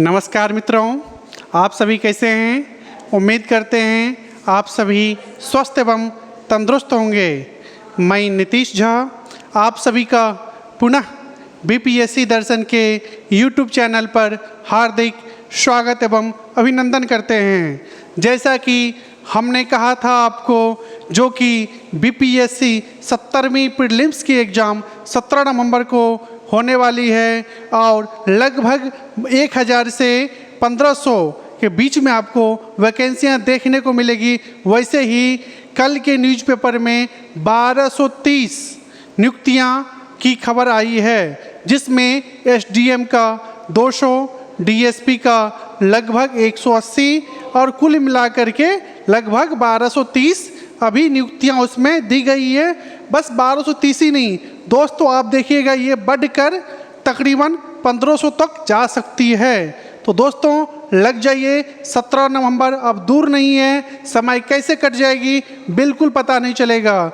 नमस्कार मित्रों, आप सभी कैसे हैं। उम्मीद करते हैं आप सभी स्वस्थ एवं तंदुरुस्त होंगे। मैं नीतीश झा आप सभी का पुनः बीपीएससी दर्शन के यूट्यूब चैनल पर हार्दिक स्वागत एवं अभिनंदन करते हैं। जैसा कि हमने कहा था आपको, जो कि बीपीएससी 70वीं प्रीलिम्स की एग्ज़ाम 17 नवंबर को होने वाली है और लगभग 1000 से 1500 के बीच में आपको वैकेंसियां देखने को मिलेगी। वैसे ही कल के न्यूज़पेपर में 1230 नियुक्तियां की खबर आई है, जिसमें एसडीएम का 200, डीएसपी का लगभग 180 और कुल मिलाकर के लगभग 1230 अभी नियुक्तियां उसमें दी गई है। बस 1230 ही नहीं दोस्तों, आप देखिएगा ये बढ़कर तकरीबन 1500 तक जा सकती है। तो दोस्तों लग जाइए, 17 नवंबर अब दूर नहीं है। समय कैसे कट जाएगी बिल्कुल पता नहीं चलेगा।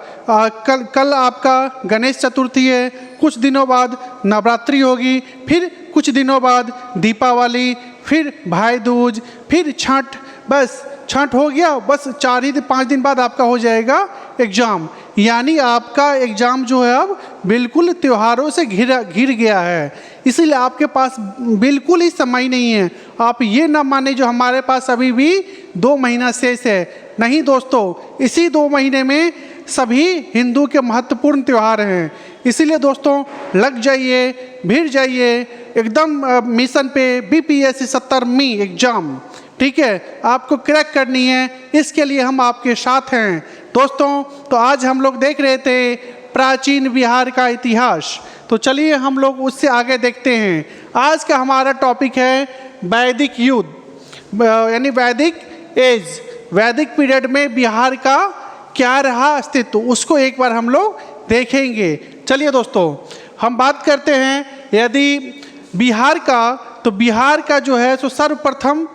कल आपका गणेश चतुर्थी है, कुछ दिनों बाद नवरात्रि होगी, फिर कुछ दिनों बाद दीपावली, फिर भाई दूज, फिर छठ। बस छठ हो गया, बस 4-5 दिन बाद आपका हो जाएगा एग्ज़ाम। यानी आपका एग्ज़ाम जो है अब बिल्कुल त्योहारों से घिर गया है। इसीलिए आपके पास बिल्कुल ही समय नहीं है। आप ये ना माने जो हमारे पास अभी भी 2 महीना शेष है। नहीं दोस्तों, इसी 2 महीने में सभी हिंदू के महत्वपूर्ण त्यौहार हैं। इसीलिए दोस्तों लग जाइए, भिड़ जाइए एकदम मिशन पे बीपीएससी 70वीं एग्ज़ाम। ठीक है, आपको क्रैक करनी है, इसके लिए हम आपके साथ हैं दोस्तों। तो आज हम लोग देख रहे थे प्राचीन बिहार का इतिहास, तो चलिए हम लोग उससे आगे देखते हैं। आज का हमारा टॉपिक है वैदिक युग, यानी वैदिक एज। वैदिक पीरियड में बिहार का क्या रहा अस्तित्व, उसको एक बार हम लोग देखेंगे। चलिए दोस्तों हम बात करते हैं यदि बिहार का, तो बिहार का जो है सो सर्वप्रथम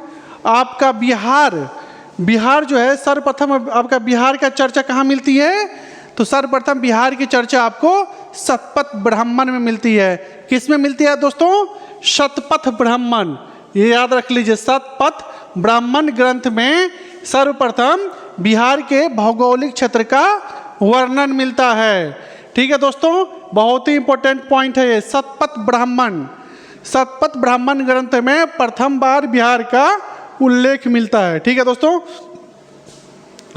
आपका बिहार जो है सर्वप्रथम आपका बिहार का चर्चा कहाँ मिलती है, तो सर्वप्रथम बिहार की चर्चा आपको शतपथ ब्राह्मण में मिलती है। किस में मिलती है दोस्तों? शतपथ ब्राह्मण, ये याद रख लीजिए। शतपथ ब्राह्मण ग्रंथ में सर्वप्रथम बिहार के भौगोलिक क्षेत्र का वर्णन मिलता है। ठीक है दोस्तों, बहुत ही इंपॉर्टेंट पॉइंट है ये। शतपथ ब्राह्मण ग्रंथ में प्रथम बार बिहार का उल्लेख मिलता है। ठीक है दोस्तों,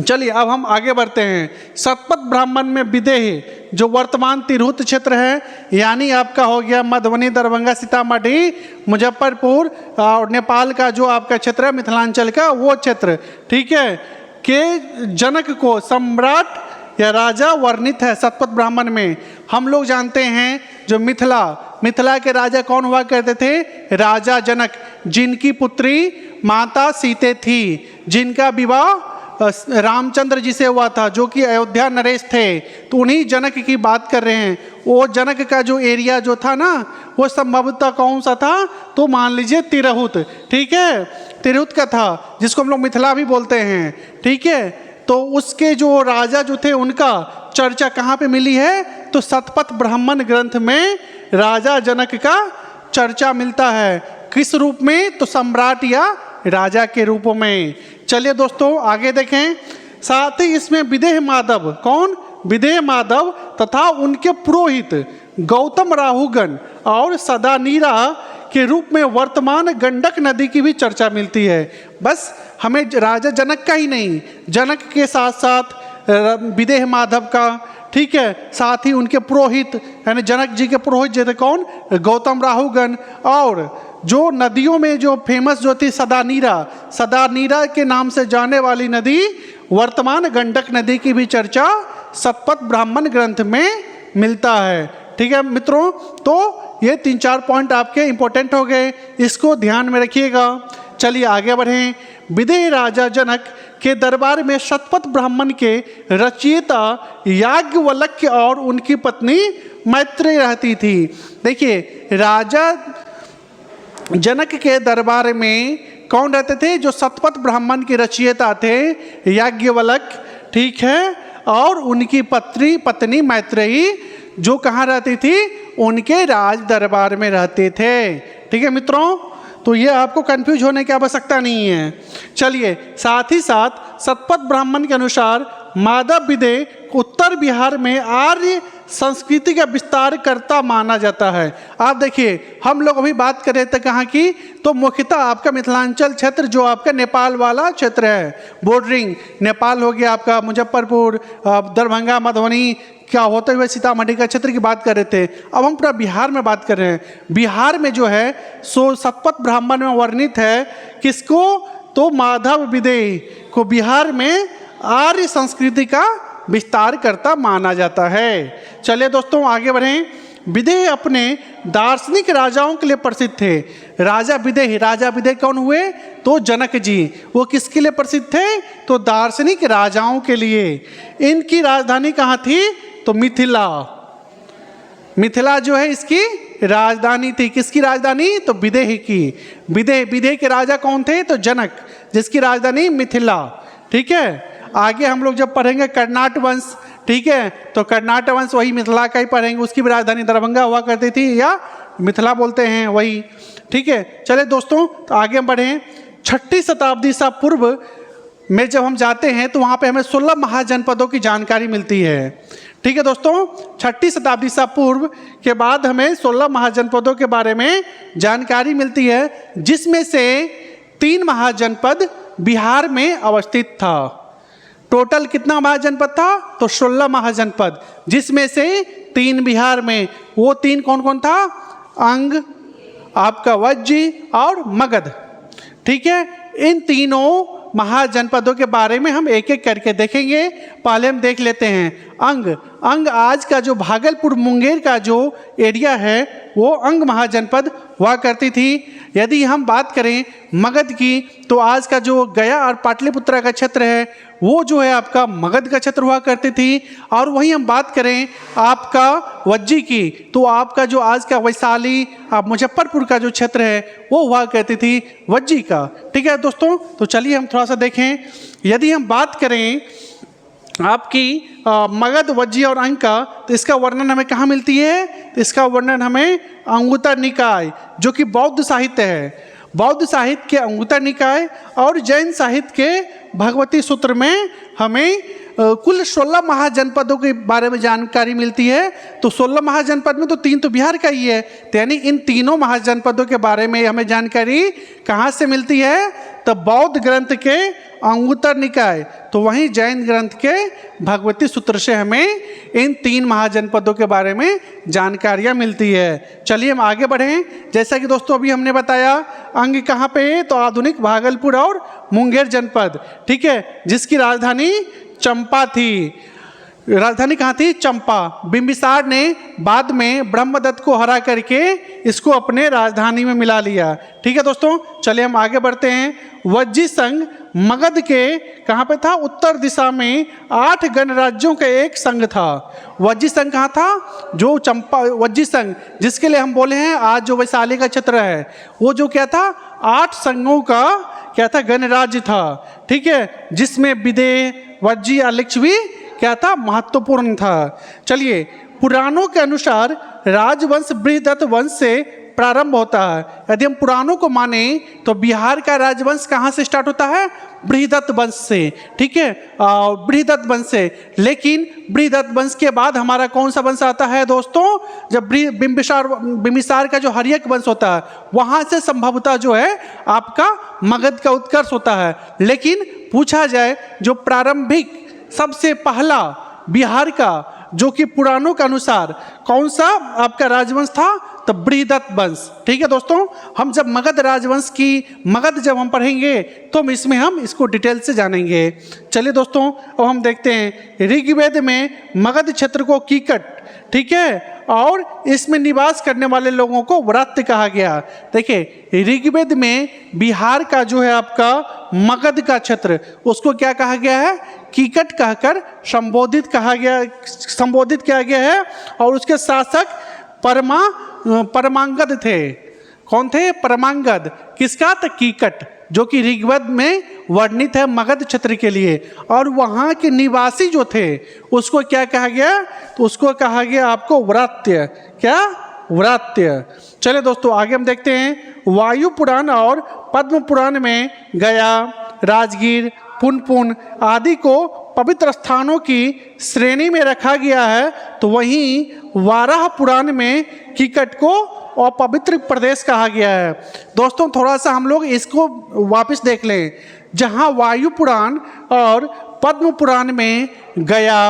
चलिए अब हम आगे बढ़ते हैं। शतपथ ब्राह्मण में विदेह जो वर्तमान तिरहुत क्षेत्र है, यानी आपका हो गया मधुबनी, दरभंगा, सीतामढ़ी, मुजफ्फरपुर और नेपाल का जो आपका क्षेत्र है मिथिलांचल का, वो क्षेत्र, ठीक है, के जनक को सम्राट या राजा वर्णित है शतपथ ब्राह्मण में। हम लोग जानते हैं जो मिथिला के राजा कौन हुआ करते थे? राजा जनक, जिनकी पुत्री माता सीते थी, जिनका विवाह रामचंद्र जी से हुआ था, जो कि अयोध्या नरेश थे। तो उन्हीं जनक की बात कर रहे हैं। वो जनक का जो एरिया जो था ना, वो संभवतः कौन सा था? तो मान लीजिए तिरहुत। ठीक है, तिरहुत का था, जिसको हम लोग मिथिला भी बोलते हैं। ठीक है, तो उसके जो राजा जो थे उनका चर्चा कहाँ पे मिली है? तो शतपथ ब्राह्मण ग्रंथ में राजा जनक का चर्चा मिलता है। किस रूप में? तो सम्राट या राजा के रूप में। चलिए दोस्तों आगे देखें। साथ ही इसमें विदेह माधव, कौन? विदेह माधव तथा उनके पुरोहित गौतम राहुगण और सदानीरा के रूप में वर्तमान गंडक नदी की भी चर्चा मिलती है। बस हमें राजा जनक का ही नहीं, जनक के साथ साथ विदेह माधव का, ठीक है, साथ ही उनके पुरोहित यानी जनक जी के पुरोहित जो थे कौन? गौतम राहुगण, और जो नदियों में जो फेमस जो थी सदानीरा के नाम से जाने वाली नदी, वर्तमान गंडक नदी की भी चर्चा शतपथ ब्राह्मण ग्रंथ में मिलता है। ठीक है मित्रों, तो ये 3-4 पॉइंट आपके इंपॉर्टेंट हो गए, इसको ध्यान में रखिएगा। चलिए आगे बढ़ें। विदेह राजा जनक के दरबार में शतपथ ब्राह्मण के रचयिता याज्ञवल्क्य और उनकी पत्नी मैत्रेयी रहती थी। देखिए, राजा जनक के दरबार में कौन रहते थे? जो शतपथ ब्राह्मण के रचयिता थे याज्ञवल्क्य, ठीक है, और उनकी पत्नी मैत्रेयी, जो कहाँ रहती थी? उनके राज दरबार में रहते थे। ठीक है मित्रों, तो ये आपको कंफ्यूज होने की आवश्यकता नहीं है। चलिए, साथ ही साथ शतपथ ब्राह्मण के अनुसार माधव विदेह उत्तर बिहार में आर्य संस्कृति का विस्तार करता माना जाता है। आप देखिए, हम लोग अभी बात कर रहे थे कहाँ की, तो मुख्यतः आपका मिथिलांचल क्षेत्र जो आपका नेपाल वाला क्षेत्र है, बॉर्डरिंग नेपाल हो गया, आपका मुजफ्फरपुर, दरभंगा, मधुबनी क्या होते हुए सीतामढ़ी का क्षेत्र की बात कर रहे थे। अब हम पूरा बिहार में बात कर रहे हैं। बिहार में जो है सो शतपथ ब्राह्मण में वर्णित है किसको, तो माधव विदेह को बिहार में आर्य संस्कृति का विस्तार करता माना जाता है। चलिए दोस्तों आगे बढ़ें। विदेह अपने दार्शनिक राजाओं के लिए प्रसिद्ध थे। राजा विदेह कौन हुए, तो जनक जी। वो किसके लिए प्रसिद्ध थे, तो दार्शनिक राजाओं के लिए। इनकी राजधानी कहाँ थी, तो मिथिला जो है इसकी राजधानी थी। किसकी राजधानी, तो विदेह की। विदेह के राजा कौन थे, तो जनक, जिसकी राजधानी मिथिला। ठीक है, आगे हम लोग जब पढ़ेंगे कर्नाट वंश, ठीक है, तो कर्नाट वंश वही मिथिला का ही पढ़ेंगे। उसकी भी राजधानी दरभंगा हुआ करती थी, या मिथिला बोलते हैं वही। ठीक है, चले दोस्तों तो आगे हम बढ़ें। 6ठी शताब्दी से पूर्व में जब हम जाते हैं तो वहाँ पे हमें 16 महाजनपदों की जानकारी मिलती है। ठीक है दोस्तों, 6ठी शताब्दी से पूर्व के बाद हमें 16 महाजनपदों के बारे में जानकारी मिलती है, जिसमें से 3 महाजनपद बिहार में अवस्थित था। टोटल कितना महाजनपद था, तो 16 महाजनपद, जिसमें से 3 बिहार में। वो 3 कौन कौन था, अंग, आपका वज्जी और मगध। ठीक है, इन तीनों महाजनपदों के बारे में हम एक एक करके देखेंगे। पहले हम देख लेते हैं अंग आज का जो भागलपुर मुंगेर का जो एरिया है वो अंग महाजनपद हुआ करती थी। यदि हम बात करें मगध की, तो आज का जो गया और पाटलिपुत्रा का क्षेत्र है वो जो है आपका मगध का क्षेत्र हुआ करती थी। और वहीं हम बात करें आपका वज्जी की, तो आपका जो आज का वैशाली आप मुजफ्फरपुर का जो क्षेत्र है वो हुआ करती थी वज्जी का। ठीक है दोस्तों, तो चलिए हम थोड़ा सा देखें। यदि हम बात करें आपकी मगध, वज्जी और अंग का, तो इसका वर्णन हमें कहाँ मिलती है, तो इसका वर्णन हमें अंगुत्तर निकाय जो कि बौद्ध साहित्य है, बौद्ध साहित्य के अंगुत्तर निकाय और जैन साहित्य के भगवती सूत्र में हमें कुल 16 महाजनपदों के बारे में जानकारी मिलती है। तो 16 महाजनपद में तो 3 तो बिहार का ही है, तो यानी इन तीनों महाजनपदों के बारे में हमें जानकारी कहाँ से मिलती है, तो बौद्ध ग्रंथ के अंगुत्तर निकाय, तो वहीं जैन ग्रंथ के भगवती सूत्र से हमें इन 3 महाजनपदों के बारे में जानकारियाँ मिलती है। चलिए हम आगे बढ़ें। जैसा कि दोस्तों अभी हमने बताया अंग कहाँ पे है, तो आधुनिक भागलपुर और मुंगेर जनपद। ठीक है, जिसकी राजधानी चंपा थी। राजधानी कहाँ थी, चंपा। बिंबिसार ने बाद में ब्रह्मदत्त को हरा करके इसको अपने राजधानी में मिला लिया। ठीक है दोस्तों, चलिए हम आगे बढ़ते हैं। वज्जी संघ मगध के कहाँ पे था, उत्तर दिशा में 8 गणराज्यों का एक संघ था। वज्जी संघ कहाँ था, जो चंपा वज्जी संघ जिसके लिए हम बोले हैं आज जो वैशाली का क्षेत्र है, वो जो क्या था 8 संघों का क्या था, गणराज्य था। ठीक है, जिसमें विदेह, वज्जी और लिच्छवी क्या था, महत्वपूर्ण था। चलिए, पुराणों के अनुसार राजवंश बृहदत्त वंश से प्रारंभ होता है। यदि हम पुराणों को माने तो बिहार का राजवंश कहाँ से स्टार्ट होता है, बृहदत्त वंश से। ठीक है, बृहदत्त वंश से। लेकिन बृहदत्त वंश के बाद हमारा कौन सा वंश आता है दोस्तों, जब बिंबिसार का जो हर्यक वंश होता है वहाँ से संभवतः जो है आपका मगध का उत्कर्ष होता है। लेकिन पूछा जाए जो प्रारंभिक सबसे पहला बिहार का जो कि पुराणों के अनुसार कौन सा आपका राजवंश था, तो बृहदत्त वंश। ठीक है दोस्तों, हम जब मगध राजवंश की मगध जब हम पढ़ेंगे तो इसमें हम इसको डिटेल से जानेंगे। चलिए दोस्तों, अब हम देखते हैं ऋग्वेद में मगध क्षेत्र को कीकट, ठीक है, और इसमें निवास करने वाले लोगों को व्रत्य कहा गया। देखिए ऋग्वेद में बिहार का जो है आपका मगध का क्षेत्र उसको क्या कहा गया है, कीकट कहकर संबोधित किया गया है। और उसके शासक परमांगद थे। कौन थे, परमांगद। किसका, तो कीकट, जो कि ऋग्वेद में वर्णित है मगध क्षेत्र के लिए। और वहाँ के निवासी जो थे उसको क्या कहा गया, तो उसको कहा गया आपको व्रत्य। क्या, व्रात्य। चलिए दोस्तों आगे हम देखते हैं, वायु पुराण और पद्म पुराण में गया, राजगीर, पुनपुन आदि को पवित्र स्थानों की श्रेणी में रखा गया है, तो वहीं वाराह पुराण में कीकट को अपवित्र प्रदेश कहा गया है। दोस्तों थोड़ा सा हम लोग इसको वापस देख लें। जहाँ वायु पुराण और पद्म पुराण में गया,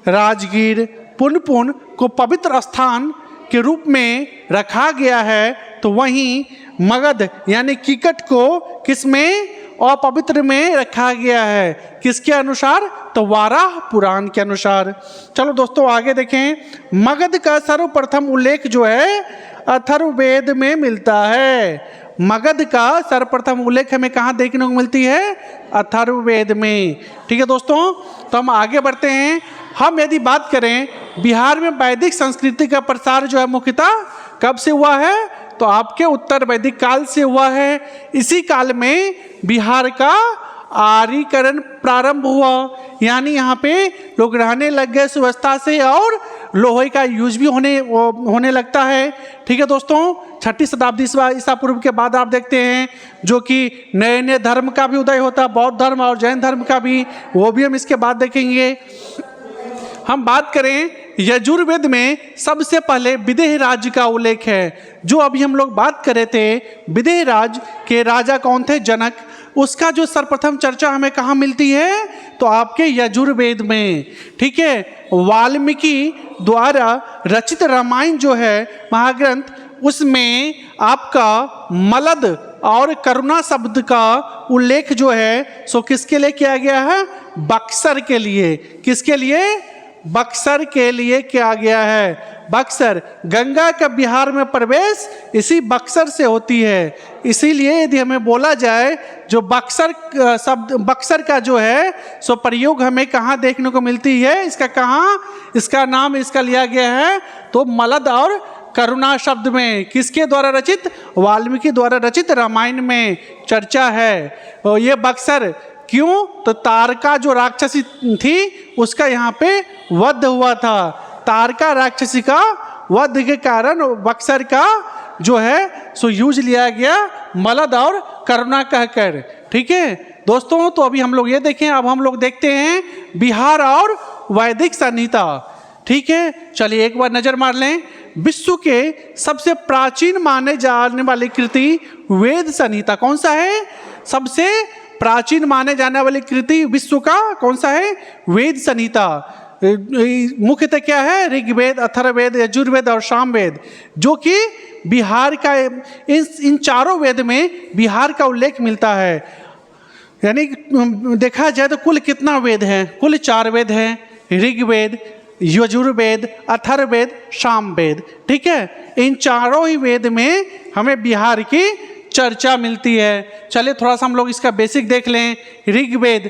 राजगीर, पुनपुन को पवित्र स्थान के रूप में रखा गया है, तो वहीं मगध यानी कीकट को किसमें, अपवित्र में रखा गया है। किसके अनुसार, तो वाराह पुराण के अनुसार। चलो दोस्तों आगे देखें, मगध का सर्वप्रथम उल्लेख जो है अथर्ववेद में मिलता है। मगध का सर्वप्रथम उल्लेख हमें कहाँ देखने को मिलती है, अथर्ववेद में। ठीक है दोस्तों, तो हम आगे बढ़ते हैं। हम यदि बात करें बिहार में वैदिक संस्कृति का प्रसार जो है मुख्यतः कब से हुआ है, तो आपके उत्तर वैदिक काल से हुआ है। इसी काल में बिहार का आर्यीकरण प्रारंभ हुआ, यानी यहाँ पे लोग रहने लग गए सुव्यवस्था से, और लोहे का यूज भी होने लगता है। ठीक है दोस्तों, 6ठी शताब्दी ईसा पूर्व के बाद आप देखते हैं जो कि नए नए धर्म का भी उदय होता है, बौद्ध धर्म और जैन धर्म का भी, वो भी हम इसके बाद देखेंगे। हम बात करें यजुर्वेद में सबसे पहले विदेह राज्य का उल्लेख है। जो अभी हम लोग बात कर रहे थे, विदेह राज्य के राजा कौन थे, जनक, उसका जो सर्वप्रथम चर्चा हमें कहाँ मिलती है, तो आपके यजुर्वेद में। ठीक है, वाल्मीकि द्वारा रचित रामायण जो है महाग्रंथ, उसमें आपका मलद और करुणा शब्द का उल्लेख जो है सो किसके लिए किया गया है, बक्सर के लिए। किसके लिए, बक्सर के लिए किया गया है। बक्सर, गंगा का बिहार में प्रवेश इसी बक्सर से होती है। इसीलिए यदि हमें बोला जाए जो बक्सर शब्द, बक्सर का जो है सो प्रयोग हमें कहाँ देखने को मिलती है, इसका कहाँ, इसका नाम इसका लिया गया है, तो मलद और करुणा शब्द में। किसके द्वारा रचित, वाल्मीकि द्वारा रचित रामायण में चर्चा है। और ये बक्सर क्यों, तो तारका जो राक्षसी थी उसका यहाँ पे वध हुआ था। तारका राक्षसी का वध के कारण बक्सर का जो है सो यूज लिया गया मलद और करुणा कहकर। ठीक है दोस्तों, तो अभी हम लोग ये देखें, अब हम लोग देखते हैं बिहार और वैदिक संहिता। ठीक है, चलिए एक बार नजर मार लें। विश्व के सबसे प्राचीन माने जाने वाली कृति वेद संहिता कौन सा है, सबसे प्राचीन माने जाने वाली कृति विश्व का कौन सा है, वेद संहिता। मुख्यतः क्या है, ऋग्वेद, अथर्ववेद, यजुर्वेद और सामवेद, जो कि बिहार का, इन चारों वेद में बिहार का उल्लेख मिलता है। यानी देखा जाए तो कुल कितना वेद है, कुल 4 वेद हैं, ऋग्वेद, यजुर्वेद, अथर्ववेद, सामवेद। ठीक है, इन चारों ही वेद में हमें बिहार की चर्चा मिलती है। चलिए थोड़ा सा हम लोग इसका बेसिक देख लें। ऋग्वेद,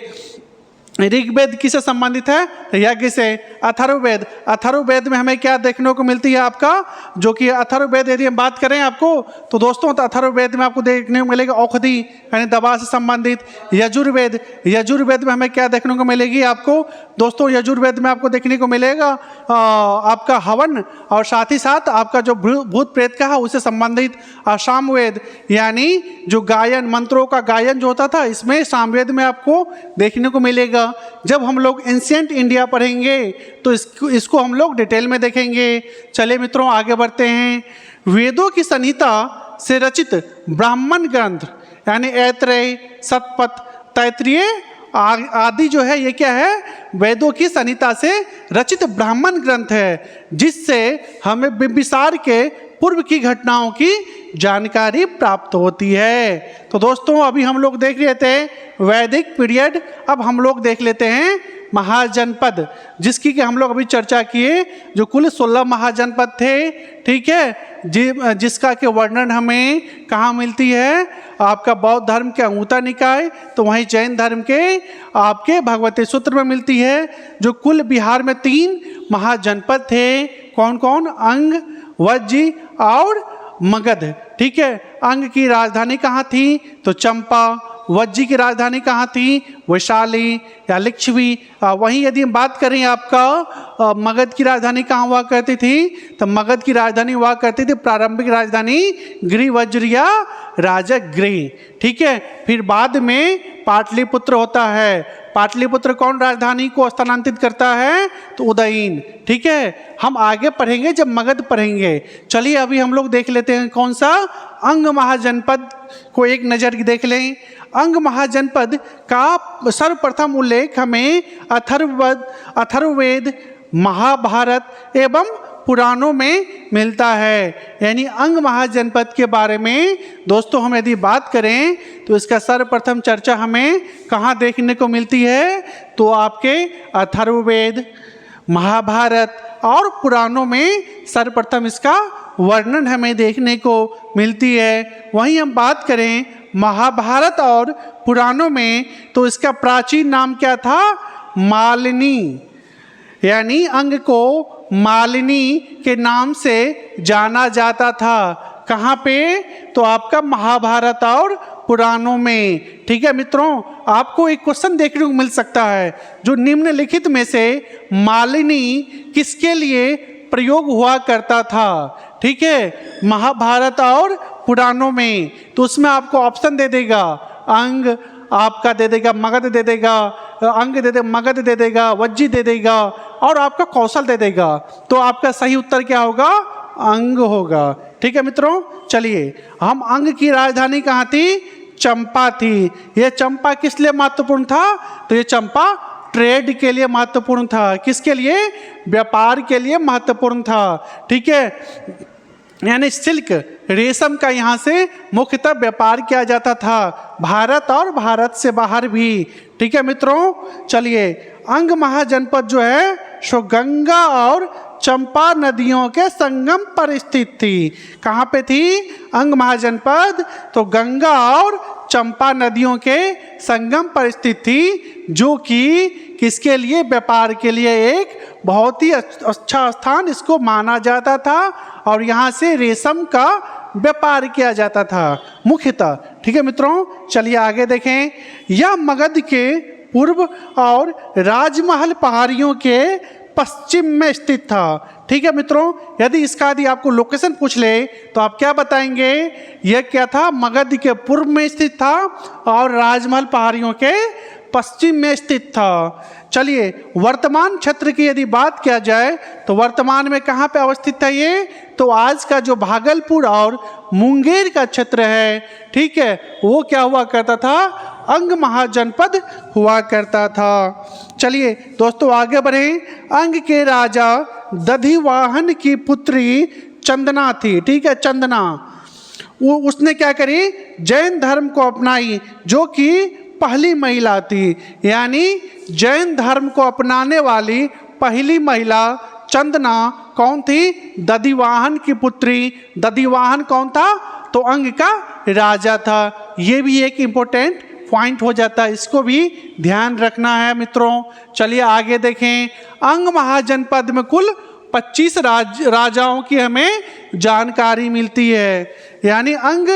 ऋग्वेद किससे संबंधित है, यज्ञ से। अथर्ववेद, अथर्ववेद में हमें क्या देखने को मिलती है आपका, जो कि अथर्ववेद यदि हम बात करें आपको तो दोस्तों, तो अथर्ववेद में आपको देखने को मिलेगा औषधि यानी दवा से संबंधित। यजुर्वेद, यजुर्वेद में हमें क्या देखने को मिलेगी आपको दोस्तों, यजुर्वेद में आपको देखने को मिलेगा आपका हवन, और साथ ही साथ आपका जो भूत प्रेत का है उससे संबंधित। सामवेद यानी जो गायन, मंत्रों का गायन जो होता था, इसमें सामवेद में आपको देखने को मिलेगा। जब हम लोग एंशिएंट इंडिया पढ़ेंगे तो इसको हम लोग डिटेल में देखेंगे। चले मित्रों आगे बढ़ते हैं। वेदों की संहिता से रचित ब्राह्मण ग्रंथ यानी ऐत्रेय, शतपथ, तैत्तिरीय आदि जो है, ये क्या है, वेदों की संहिता से रचित ब्राह्मण ग्रंथ है, जिससे हमें बिंबिसार के पूर्व की घटनाओं की जानकारी प्राप्त होती है। तो दोस्तों अभी हम लोग देख रहे थे वैदिक पीरियड, अब हम लोग देख लेते हैं महाजनपद, जिसकी कि हम लोग अभी चर्चा किए, जो कुल 16 महाजनपद थे। ठीक है, जिसका के वर्णन हमें कहाँ मिलती है, आपका बौद्ध धर्म के अंगुत्ता निकाय, तो वहीं जैन धर्म के आपके भगवती सूत्र में मिलती है। जो कुल बिहार में 3 महाजनपद थे, कौन कौन, अंग, वज्जी और मगध। ठीक है, अंग की राजधानी कहाँ थी, तो चंपा, वज्जी की राजधानी कहाँ थी? वैशाली या लिच्छवी। वहीं यदि हम बात करें आपका मगध की राजधानी कहाँ हुआ करती थी? तो मगध की राजधानी हुआ करती थी प्रारंभिक राजधानी गृहवज्र या राजगृह। ठीक है, फिर बाद में पाटलिपुत्र होता है। पाटलिपुत्र कौन राजधानी को स्थानांतरित करता है? तो उदयीन। ठीक है, हम आगे पढ़ेंगे जब मगध पढ़ेंगे। चलिए अभी हम लोग देख लेते हैं कौन सा अंग महाजनपद को एक नज़र देख लें। अंग महाजनपद का सर्वप्रथम उल्लेख हमें अथर्ववेद, महाभारत एवं पुराणों में मिलता है। यानी अंग महाजनपद के बारे में दोस्तों हम यदि बात करें तो इसका सर्वप्रथम चर्चा हमें कहाँ देखने को मिलती है? तो आपके अथर्ववेद, महाभारत और पुराणों में सर्वप्रथम इसका वर्णन हमें देखने को मिलती है। वहीं हम बात करें महाभारत और पुराणों में तो इसका प्राचीन नाम क्या था? मालिनी। यानी अंग को मालिनी के नाम से जाना जाता था। कहाँ पे? तो आपका महाभारत और पुराणों में। ठीक है मित्रों, आपको एक क्वेश्चन देखने को मिल सकता है जो निम्नलिखित में से मालिनी किसके लिए प्रयोग हुआ करता था? ठीक है, महाभारत और पुराणों में। तो उसमें आपको ऑप्शन दे देगा, अंग आपका दे देगा, मगध दे देगा, अंग दे देगा, मगध दे देगा, वज्जी दे देगा और आपका कौशल दे देगा। तो आपका सही उत्तर क्या होगा? अंग होगा। ठीक है मित्रों, चलिए हम अंग की राजधानी कहाँ थी? चंपा थी। यह चंपा किस लिए महत्वपूर्ण था? तो ये चंपा ट्रेड के लिए महत्वपूर्ण था। किसके लिए? व्यापार के लिए महत्वपूर्ण था। ठीक है, यानी सिल्क, रेशम का यहाँ से मुख्यतः व्यापार किया जाता था, भारत और भारत से बाहर भी। ठीक है मित्रों, चलिए अंग महाजनपद जो है सो गंगा और चंपा नदियों के संगम पर स्थित थी। कहाँ पे थी अंग महाजनपद? तो गंगा और चंपा नदियों के संगम पर स्थित थी, जो कि किसके लिए? व्यापार के लिए एक बहुत ही अच्छा स्थान इसको माना जाता था और यहाँ से रेशम का व्यापार किया जाता था मुख्यतः। ठीक है मित्रों, चलिए आगे देखें। यह मगध के पूर्व और राजमहल पहाड़ियों के पश्चिम में स्थित था। ठीक है मित्रों, यदि इसका यदि आपको लोकेशन पूछ ले तो आप क्या बताएंगे? यह क्या था? मगध के पूर्व में स्थित था और राजमहल पहाड़ियों के पश्चिम में स्थित था। चलिए वर्तमान क्षेत्र की यदि बात किया जाए तो वर्तमान में कहाँ पे अवस्थित है ये? तो आज का जो भागलपुर और मुंगेर का क्षेत्र है, ठीक है, वो क्या हुआ करता था? अंग महाजनपद हुआ करता था। चलिए दोस्तों आगे बढ़ें। अंग के राजा दधिवाहन की पुत्री चंदना थी। ठीक है, चंदना उसने क्या करी? जैन धर्म को अपनाई, जो कि पहली महिला थी। यानी जैन धर्म को अपनाने वाली पहली महिला चंदना कौन थी? दधिवाहन की पुत्री। दधिवाहन कौन था? तो अंग का राजा था। ये भी एक इम्पोर्टेंट पॉइंट हो जाता है, इसको भी ध्यान रखना है मित्रों। चलिए आगे देखें। अंग महाजनपद में कुल 25 राजाओं की हमें जानकारी मिलती है। यानी अंग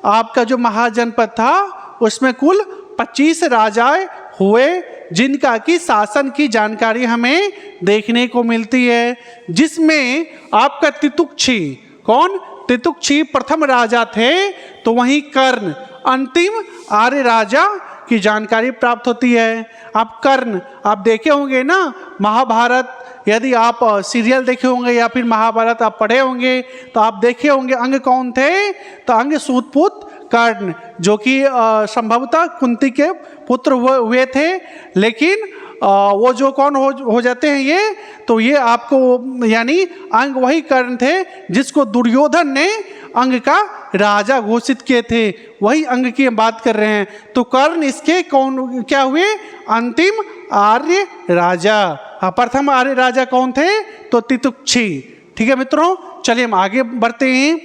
आपका जो महाजनपद था उसमें कुल 25 राजाएं हुए, जिनका की शासन की जानकारी हमें देखने को मिलती है, जिसमें आपका तितुक्षी, कौन? तितुक्षी प्रथम राजा थे। तो वहीं कर्ण अंतिम आर्य राजा की जानकारी प्राप्त होती है। आप कर्ण आप देखे होंगे ना महाभारत, यदि आप सीरियल देखे होंगे या फिर महाभारत आप पढ़े होंगे तो आप देखे होंगे अंग कौन थे? तो अंग सूतपुत्र कर्ण, जो कि संभवतः कुंती के पुत्र हुए थे, लेकिन वो जो कौन हो जाते हैं ये? तो ये आपको यानी अंग वही कर्ण थे जिसको दुर्योधन ने अंग का राजा घोषित किए थे, वही अंग की हम बात कर रहे हैं। तो कर्ण इसके कौन क्या हुए? अंतिम आर्य राजा। प्रथम आर्य राजा कौन थे? तो तितुक्षी। ठीक है मित्रों, चलिए हम आगे बढ़ते हैं।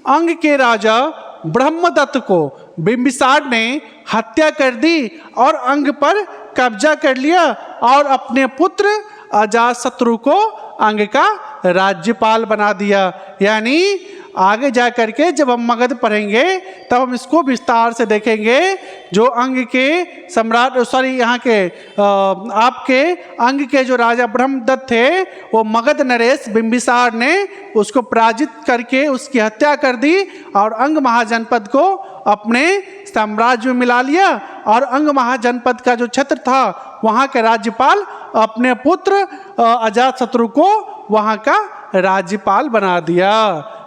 अंग के राजा ब्रह्मदत्त को बिंबिसार ने हत्या कर दी और अंग पर कब्जा कर लिया और अपने पुत्र अजातशत्रु को अंग का राज्यपाल बना दिया। यानी आगे जा करके जब हम मगध पढ़ेंगे तब हम इसको विस्तार से देखेंगे। जो अंग के सम्राट यहाँ के आपके अंग के जो राजा ब्रह्मदत्त थे, वो मगध नरेश बिंबिसार ने उसको पराजित करके उसकी हत्या कर दी और अंग महाजनपद को अपने साम्राज्य में मिला लिया। और अंग महाजनपद का जो क्षेत्र था वहाँ के राज्यपाल अपने पुत्र अजातशत्रु को वहाँ का राज्यपाल बना दिया।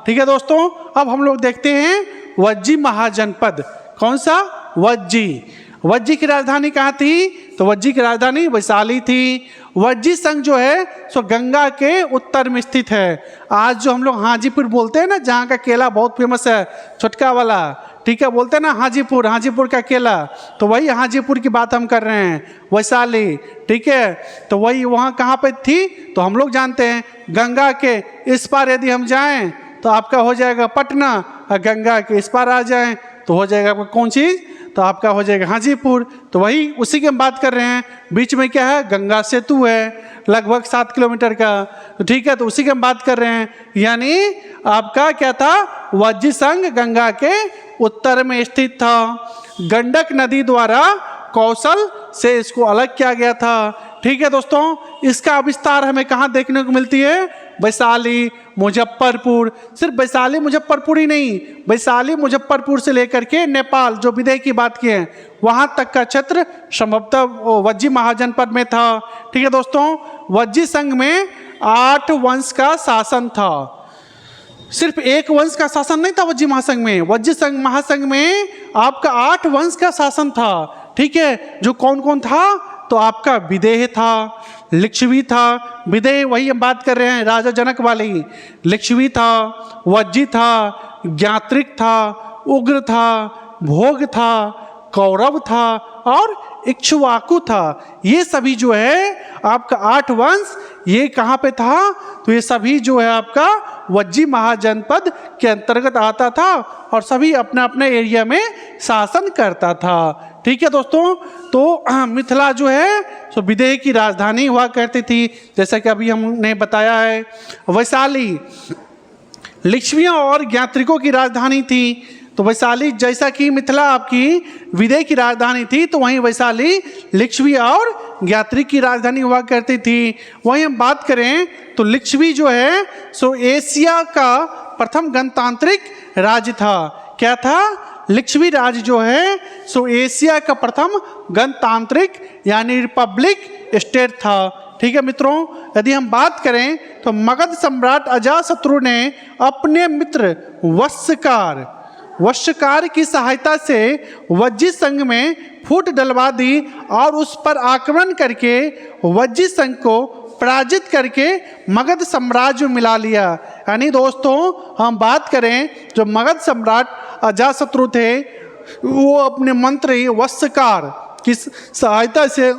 ठीक है दोस्तों, अब हम लोग देखते हैं वज्जी महाजनपद। कौन सा? वज्जी। वज्जी की राजधानी कहाँ थी? तो वज्जी की राजधानी वैशाली थी। वज्जी संघ जो है सो गंगा के उत्तर में स्थित है। आज जो हम लोग हाजीपुर बोलते हैं ना, जहाँ का केला बहुत फेमस है, छोटका वाला, ठीक है, बोलते हैं ना हाजीपुर, हाजीपुर का केला, तो वही हाजीपुर की बात हम कर रहे हैं, वैशाली। ठीक है, तो वही वहाँ कहाँ पे थी? तो हम लोग जानते हैं गंगा के इस पार यदि हम जाएं तो आपका हो जाएगा पटना, और गंगा के इस पार आ जाएं तो हो जाएगा आपका कौन चीज़? तो आपका हो जाएगा हाजीपुर। तो वही उसी की हम बात कर रहे हैं। बीच में क्या है? गंगा सेतु है लगभग 7 किलोमीटर का। तो ठीक है, तो उसी की हम बात कर रहे हैं। यानी आपका क्या था? वज्जी संघ गंगा के उत्तर में स्थित था। गंडक नदी द्वारा कौशल से इसको अलग किया गया था। ठीक है दोस्तों, इसका विस्तार हमें कहाँ देखने को मिलती है? वैशाली, मुजफ्फरपुर। सिर्फ वैशाली मुजफ्फरपुर ही नहीं, वैशाली मुजफ्फरपुर से लेकर के नेपाल, जो विदेह की बात की है, वहाँ तक का क्षेत्र संभवतः वज्जी महाजनपद में था। ठीक है दोस्तों, वज्जी संघ में 8 वंश का शासन था। सिर्फ एक वंश का शासन नहीं था वज्जी महासंघ में। वज्जी संघ महासंघ में आपका 8 वंश का शासन था। ठीक है, जो कौन कौन था? तो आपका विदेह था, लिच्छवी था। विदेह वही हम बात कर रहे हैं राजा जनक वाली। लिच्छवी था, वज्जी था, ज्ञात्रिक था, उग्र था, भोग था, कौरव था और इक्ष्वाकु था। ये सभी जो है आपका 8 वंश, ये कहाँ पे था? तो ये सभी जो है आपका वज्जी महाजनपद के अंतर्गत आता था और सभी अपने अपने एरिया में शासन करता था। ठीक है दोस्तों, तो मिथिला जो है सो विदेह की राजधानी हुआ करती थी, जैसा कि अभी हमने बताया है। वैशाली लिच्छवियों और ज्ञात्रिकों की राजधानी थी। तो वैशाली, जैसा कि मिथिला आपकी विदेह की राजधानी थी, तो वहीं वैशाली लिच्छवी और ज्ञात्रिक की राजधानी हुआ करती थी। वहीं हम बात करें तो लिच्छवी जो है सो एशिया का प्रथम गणतांत्रिक राज्य था। क्या था? लिच्छवी राज्य जो है सो एशिया का प्रथम गणतांत्रिक यानी रिपब्लिक स्टेट था। ठीक है मित्रों, यदि हम बात करें तो मगध सम्राट अजातशत्रु ने अपने मित्र वश्यकार की सहायता से वज्जी संघ में फूट डलवा दी और उस पर आक्रमण करके वज्जी संघ को पराजित करके मगध साम्राज्य में मिला लिया। यानी दोस्तों, हम बात करें जो मगध सम्राट अजातशत्रु थे, वो अपने मंत्री वश्यकार की सहायता से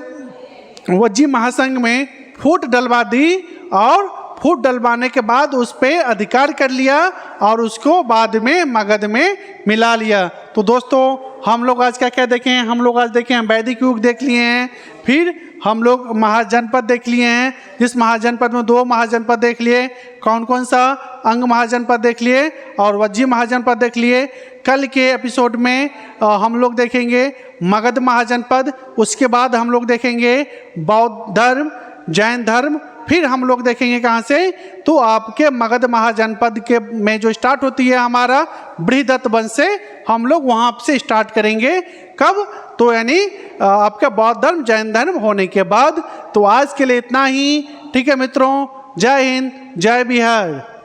वज्जी महासंघ में फूट डलवा दी और फूट डलवाने के बाद उस पर अधिकार कर लिया और उसको बाद में मगध में मिला लिया। तो दोस्तों, हम लोग आज क्या क्या देखे हैं? हम लोग आज देखे हैं वैदिक युग देख लिए हैं, फिर हम लोग महाजनपद देख लिए हैं, जिस महाजनपद में 2 महाजनपद देख लिए। कौन कौन सा? अंग महाजनपद देख लिए और वज्जी महाजनपद देख लिए। कल के एपिसोड में हम लोग देखेंगे मगध महाजनपद, उसके बाद हम लोग देखेंगे बौद्ध धर्म, जैन धर्म, फिर हम लोग देखेंगे कहाँ से? तो आपके मगध महाजनपद के में जो स्टार्ट होती है हमारा बृहदत्त वंश से, हम लोग वहाँ से स्टार्ट करेंगे। कब? तो यानी आपका बौद्ध धर्म, जैन धर्म होने के बाद। तो आज के लिए इतना ही। ठीक है मित्रों, जय हिंद, जय बिहार।